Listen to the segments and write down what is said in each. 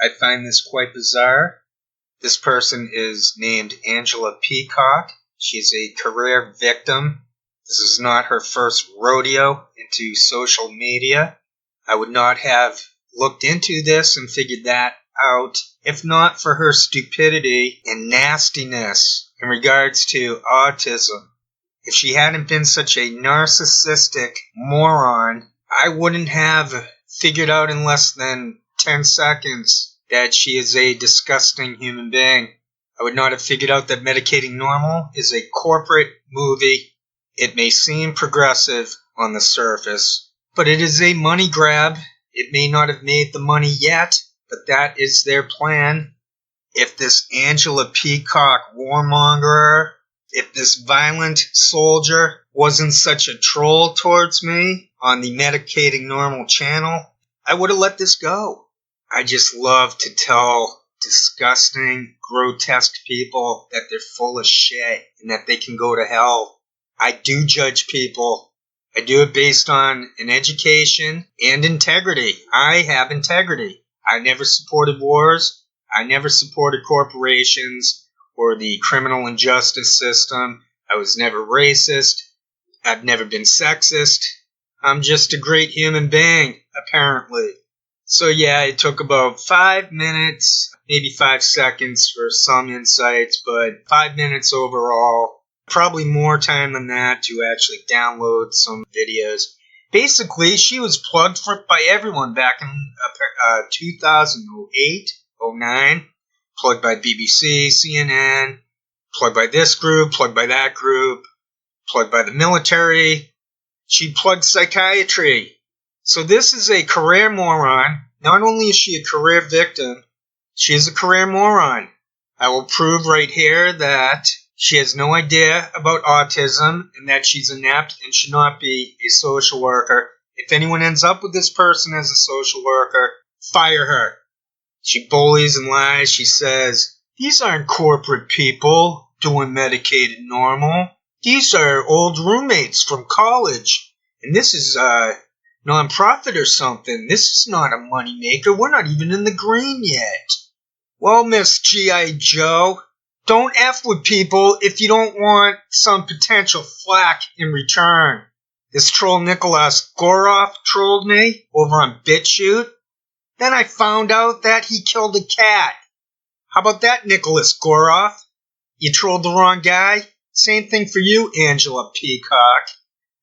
I find this quite bizarre. This person is named Angela Peacock. She's a career victim. This is not her first rodeo into social media. I would not have looked into this and figured that out if not for her stupidity and nastiness in regards to autism. If she hadn't been such a narcissistic moron, I wouldn't have figured out in less than 10 seconds that she is a disgusting human being. I would not have figured out that Medicating Normal is a corporate movie. It may seem progressive on the surface, but it is a money grab. It may not have made the money yet, but that is their plan. If this Angela Peacock warmonger, if this violent soldier wasn't such a troll towards me on the Medicating Normal channel, I would have let this go. I just love to tell disgusting, grotesque people that they're full of shit and that they can go to hell. I do judge people. I do it based on an education and integrity. I have integrity. I never supported wars. I never supported corporations or the criminal injustice system. I was never racist. I've never been sexist. I'm just a great human being, apparently. So yeah, it took about 5 minutes, maybe 5 seconds for some insights, but 5 minutes overall. Probably more time than that to actually download some videos. Basically, she was plugged by everyone back in 2008, 09. Plugged by BBC, CNN, plugged by this group, plugged by that group, plugged by the military. She plugged psychiatry. So this is a career moron. Not only is she a career victim, she is a career moron. I will prove right here that she has no idea about autism and that she's inept and should not be a social worker. If anyone ends up with this person as a social worker, fire her. She bullies and lies. She says, these aren't corporate people doing Medicated Normal. These are old roommates from college. And this is a non-profit or something. This is not a moneymaker. We're not even in the green yet. Well, Miss G.I. Joe, don't F with people if you don't want some potential flack in return. This troll Nicholas Goroff trolled me over on BitChute. Then I found out that he killed a cat. How about that, Nicholas Goroff? You trolled the wrong guy? Same thing for you, Angela Peacock.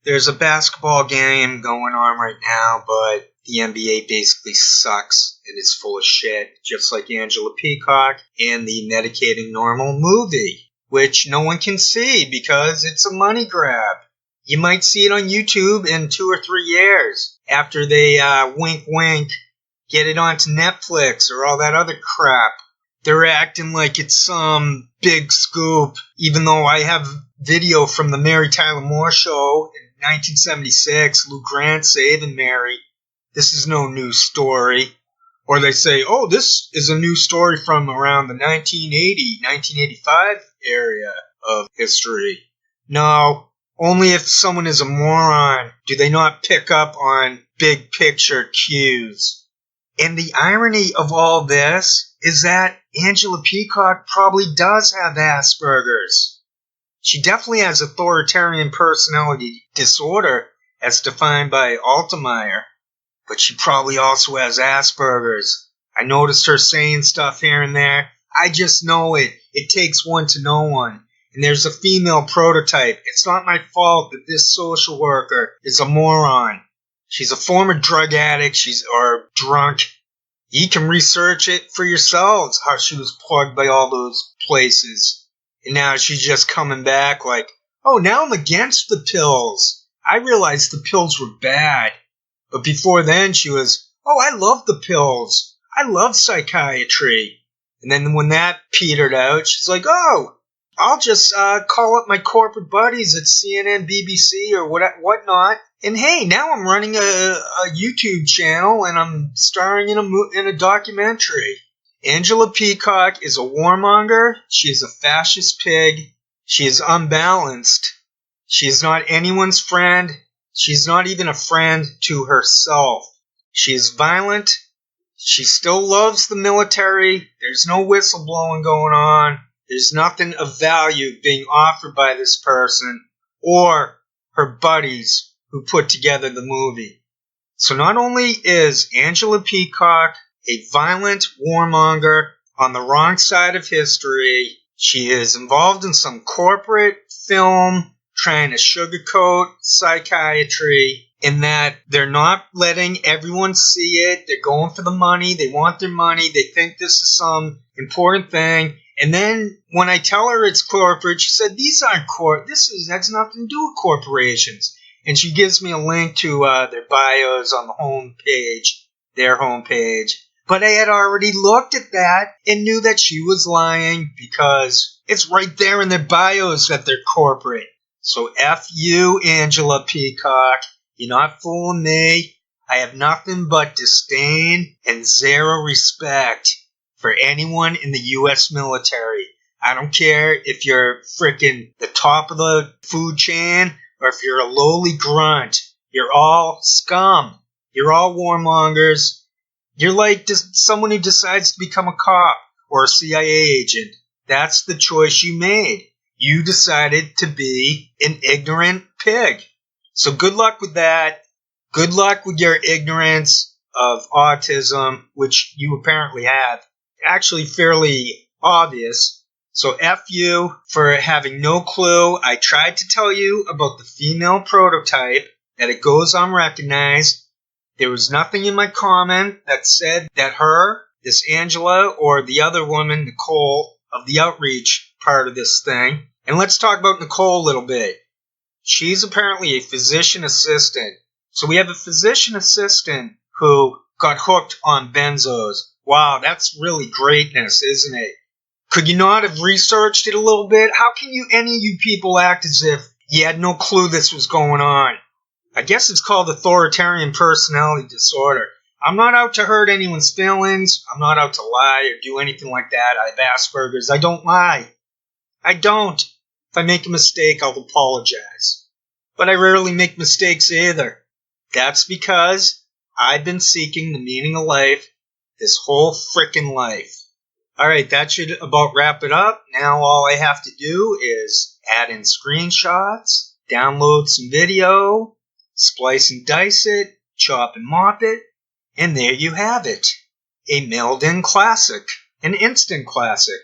There's a basketball game going on right now, but the NBA basically sucks and is full of shit, just like Angela Peacock and the Medicating Normal movie, which no one can see because it's a money grab. You might see it on YouTube in 2 or 3 years after they wink wink get it onto Netflix or all that other crap. They're acting like it's some big scoop, even though I have video from the Mary Tyler Moore Show in 1976, Lou Grant saving Mary. This is no new story. Or they say, oh, this is a new story from around the 1980, 1985 area of history. No, only if someone is a moron do they not pick up on big picture cues. And the irony of all this is that Angela Peacock probably does have Asperger's. She definitely has Authoritarian Personality Disorder as defined by Altemeyer, but she probably also has Asperger's. I noticed her saying stuff here and there. I just know it. It takes one to know one. And there's a female prototype. It's not my fault that this social worker is a moron. She's a former drug addict, or drunk. You can research it for yourselves, how she was plugged by all those places. And now she's just coming back like, oh, now I'm against the pills. I realized the pills were bad. But before then she was, oh, I love the pills. I love psychiatry. And then when that petered out, she's like, oh, I'll just call up my corporate buddies at CNN, BBC, or whatnot. And hey, now I'm running a YouTube channel and I'm starring in a documentary. Angela Peacock is a warmonger. She is a fascist pig. She is unbalanced. She is not anyone's friend. She's not even a friend to herself. She is violent. She still loves the military. There's no whistleblowing going on. There's nothing of value being offered by this person or her buddies who put together the movie. So not only is Angela Peacock a violent warmonger on the wrong side of history, she is involved in some corporate film trying to sugarcoat psychiatry in that they're not letting everyone see it. They're going for the money. They want their money. They think this is some important thing. And then when I tell her it's corporate, she said, these aren't has nothing to do with corporations. And she gives me a link to their bios on the home page, their homepage. But I had already looked at that and knew that she was lying because it's right there in their bios that they're corporate. So F you, Angela Peacock. You're not fooling me. I have nothing but disdain and zero respect for anyone in the U.S. military. I don't care if you're frickin' the top of the food chain or if you're a lowly grunt. You're all scum. You're all warmongers. You're like someone who decides to become a cop or a CIA agent. That's the choice you made. You decided to be an ignorant pig. So good luck with that. Good luck with your ignorance of autism, which you apparently have. Actually fairly obvious. So F you for having no clue. I tried to tell you about the female prototype, that it goes unrecognized. There was nothing in my comment that said that her, this Angela, or the other woman, Nicole, of the outreach part of this thing. And let's talk about Nicole a little bit. She's apparently a physician assistant. So we have a physician assistant who got hooked on benzos. Wow, that's really greatness, isn't it? Could you not have researched it a little bit? How can any of you people act as if you had no clue this was going on? I guess it's called Authoritarian Personality Disorder. I'm not out to hurt anyone's feelings. I'm not out to lie or do anything like that. I have Asperger's. I don't lie. I don't. If I make a mistake, I'll apologize. But I rarely make mistakes either. That's because I've been seeking the meaning of life this whole frickin' life. Alright, that should about wrap it up. Now all I have to do is add in screenshots, download some video, splice and dice it, chop and mop it, and there you have it. A mailed-in classic, an instant classic.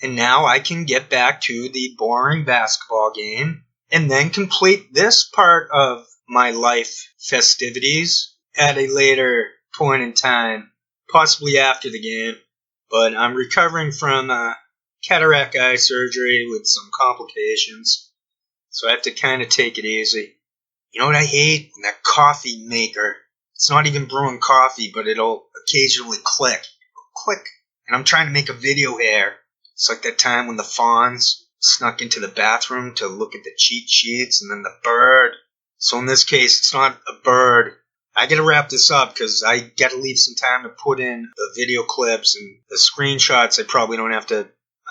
And now I can get back to the boring basketball game and then complete this part of my life festivities at a later point in time, possibly after the game. But I'm recovering from cataract eye surgery with some complications, so I have to kind of take it easy. You know what I hate? That coffee maker. It's not even brewing coffee, but it'll occasionally click. Click. And I'm trying to make a video here. It's like that time when the fawns snuck into the bathroom to look at the cheat sheets, and then the bird. So in this case, it's not a bird. I gotta wrap this up because I gotta leave some time to put in the video clips and the screenshots.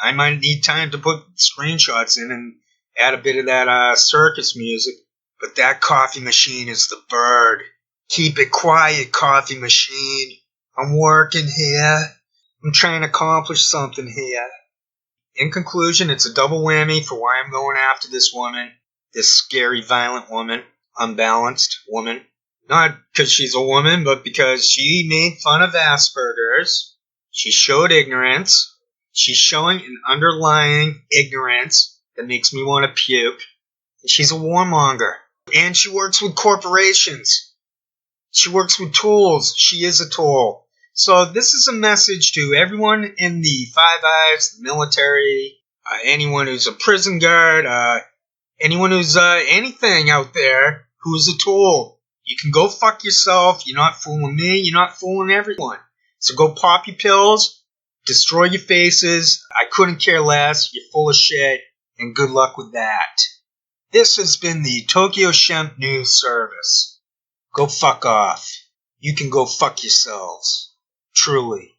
I might need time to put screenshots in and add a bit of that circus music. But that coffee machine is the bird. Keep it quiet, coffee machine. I'm working here. I'm trying to accomplish something here. In conclusion, it's a double whammy for why I'm going after this woman. This scary, violent woman. Unbalanced woman. Not because she's a woman, but because she made fun of Asperger's. She showed ignorance. She's showing an underlying ignorance that makes me want to puke. And she's a warmonger. And she works with corporations. She works with tools. She is a tool. So this is a message to everyone in the Five Eyes, the military, anyone who's a prison guard, anyone who's anything out there who's a tool. You can go fuck yourself. You're not fooling me. You're not fooling everyone. So go pop your pills. Destroy your faces. I couldn't care less. You're full of shit. And good luck with that. This has been the Tokyo Shemp News Service. Go fuck off. You can go fuck yourselves. Truly.